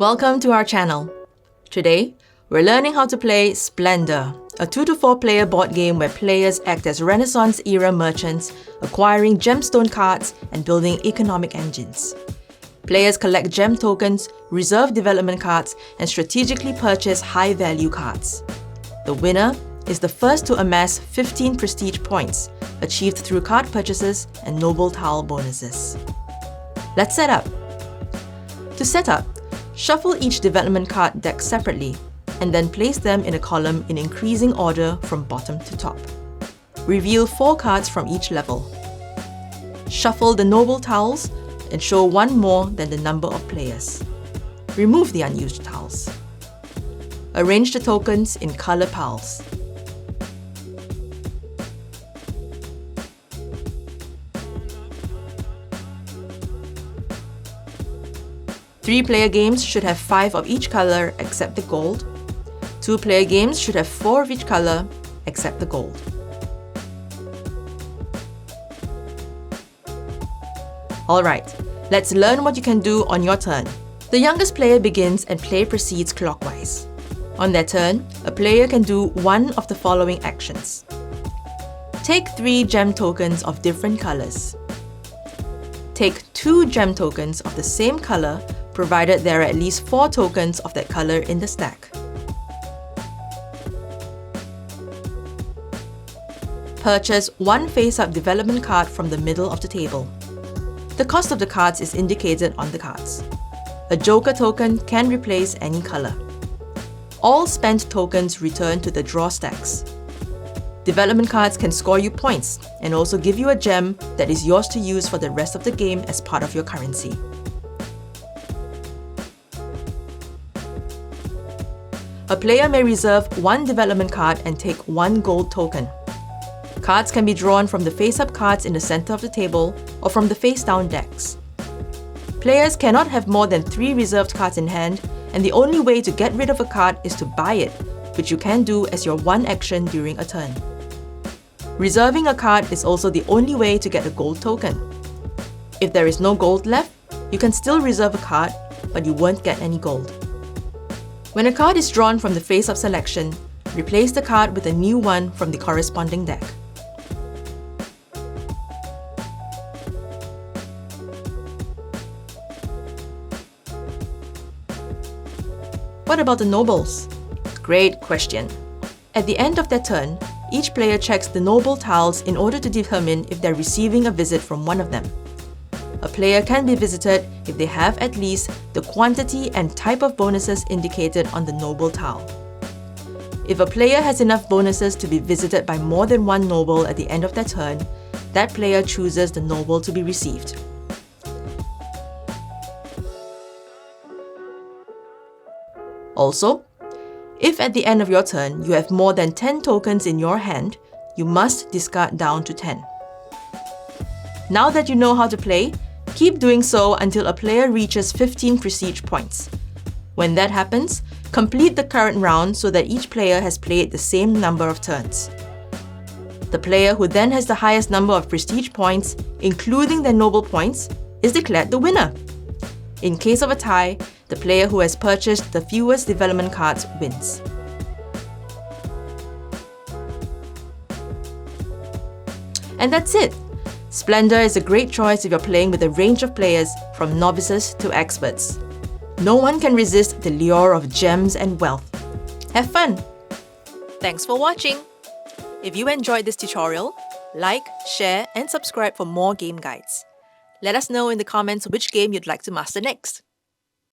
Welcome to our channel. Today, we're learning how to play Splendor, a 2 to 4 player board game where players act as Renaissance-era merchants, acquiring gemstone cards and building economic engines. Players collect gem tokens, reserve development cards, and strategically purchase high-value cards. The winner is the first to amass 15 prestige points, achieved through card purchases and noble tile bonuses. Let's set up. To set up, shuffle each development card deck separately, and then place them in a column in increasing order from bottom to top. Reveal 4 cards from each level. Shuffle the noble tiles and show one more than the number of players. Remove the unused tiles. Arrange the tokens in color piles. Three-player games should have 5 of each color except the gold. 2-player games should have 4 of each color except the gold. Alright, let's learn what you can do on your turn. The youngest player begins and play proceeds clockwise. On their turn, a player can do one of the following actions. Take 3 gem tokens of different colors. Take 2 gem tokens of the same color, provided there are at least 4 tokens of that color in the stack. Purchase 1 face-up development card from the middle of the table. The cost of the cards is indicated on the cards. A joker token can replace any color. All spent tokens return to the draw stacks. Development cards can score you points and also give you a gem that is yours to use for the rest of the game as part of your currency. A player may reserve 1 development card and take 1 gold token. Cards can be drawn from the face-up cards in the center of the table or from the face-down decks. Players cannot have more than 3 reserved cards in hand, and the only way to get rid of a card is to buy it, which you can do as your one action during a turn. Reserving a card is also the only way to get a gold token. If there is no gold left, you can still reserve a card, but you won't get any gold. When a card is drawn from the face-up selection, replace the card with a new one from the corresponding deck. What about the nobles? Great question. At the end of their turn, each player checks the noble tiles in order to determine if they're receiving a visit from one of them. A player can be visited if they have at least the quantity and type of bonuses indicated on the noble tile. If a player has enough bonuses to be visited by more than one noble at the end of their turn, that player chooses the noble to be received. Also, if at the end of your turn you have more than 10 tokens in your hand, you must discard down to 10. Now that you know how to play, keep doing so until a player reaches 15 prestige points. When that happens, complete the current round so that each player has played the same number of turns. The player who then has the highest number of prestige points, including their noble points, is declared the winner. In case of a tie, the player who has purchased the fewest development cards wins. And that's it! Splendor is a great choice if you're playing with a range of players from novices to experts. No one can resist the lure of gems and wealth. Have fun! Thanks for watching! If you enjoyed this tutorial, like, share, and subscribe for more game guides. Let us know in the comments which game you'd like to master next.